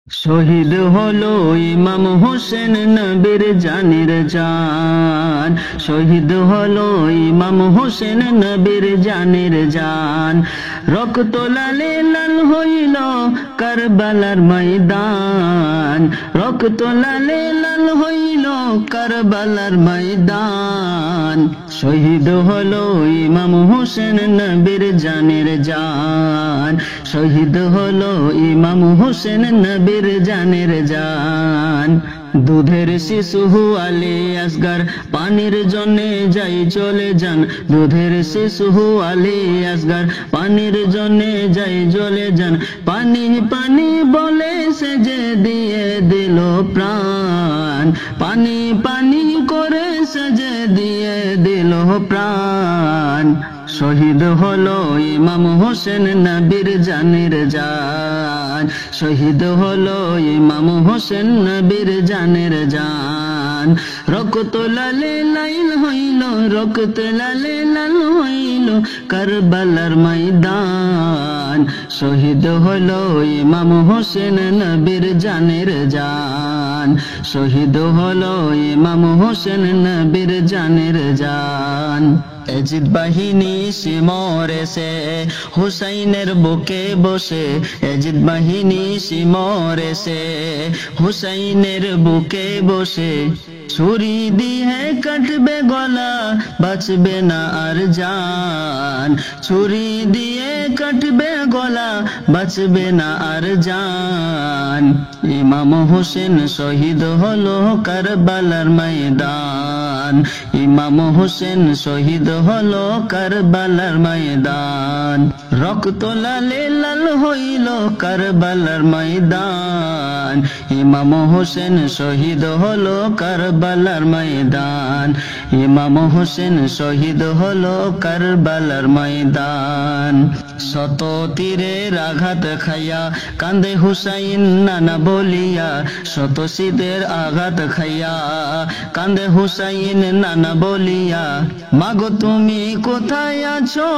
শহীদ হলো ইমাম হোসেন নবীর জানের জান। শহীদ হলো ইমাম হোসেন নবীর জানের জান। রক্ত লালে লাল হইল কারবালার ময়দান। রক্ত লালে লাল হইল কারবালার ময়দান। শহীদ হলো ইমাম হোসেন নবীর জানের জান। শহীদ হলো ইমাম হোসেন নবীর জানের জান। দুধের শিশু আলী আসগার পানির জন্যে যাই চলে যান। দুধের শিশু আলী আসগার পানির জন্যে যাই চলে যান। পানি পানি বলে সে যে দিয়ে দিল প্রাণ। পানি পানি করে সে যে দিয়ে দিল প্রাণ। শহীদ হলো ইমাম হোসেন নবীর জানের জান। শহীদ হলো ইমাম হোসেন নবীর জানের জান। রক্ত লালে লাল হইল, রক্ত লালে লাল হইল কারবালার ময়দান। শহীদ হলো ইমাম হোসেন নবীর জানের জান। শহীদ হলো ইমাম হোসেন নবীর জানের জান। এজিদ বাহিনী সিমরেছে হুসাইনের বুকে বসে। এজিদ বাহিনী সিমরেছে হুসাইনের বুকে বসে। ছুরি দিয়ে কাটবে গলা, বাঁচবে না আর জান। ছুরি দিয়ে কাটবে গলা, বাঁচবে না আর জান। ইমাম হোসেন শহীদ হলো কারবালার ময়দান। ইমাম হোসেন শহীদ হলো কারবালার ময়দান। রক্ত লালে লাল হইল কারবালার ময়দান। ইমাম হোসেন শহীদ হলো কারবালার ময়দান। ইমাম হোসেন শহীদ হলো কারবালার ময়দান। শত তীরের আঘাত খাইয়া কান্দে হুসাইন নানা বলিয়া। শত শীতের আঘাত খাইয়া কান্দে হুসাইন নানা বলিয়া। মাগো তুমি কোথায় আছো,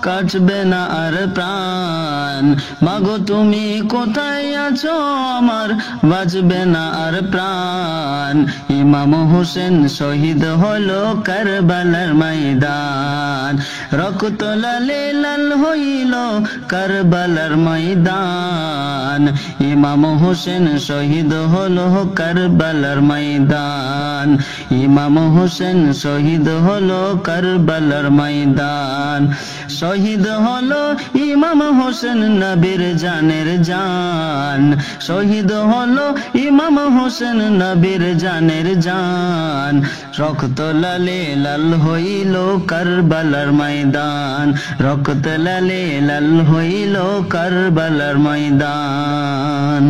কাটবে না আর প্রাণ। মাগো তুমি কোথায় আছো, আমার বাঁচবে না আর প্রাণ। ইমাম হোসেন শহীদ হলো কারবালার ময়দান। রক্ত লালে লাল হইল কারবালার ময়দান। ইমাম হোসেন শহীদ হলো কারবালার ময়দান। ইমাম হোসেন শহীদ হলো কারবালার ময়দান। শহীদ হলো ইমাম হোসেন নবীর জানের জান। শহীদ হলো ইমাম হোসেন নবীর জানের জান। রক্ত লালে লাল হইল কারবালার ময়দান। রক্ত লালে লাল হইল কারবালার ময়দান।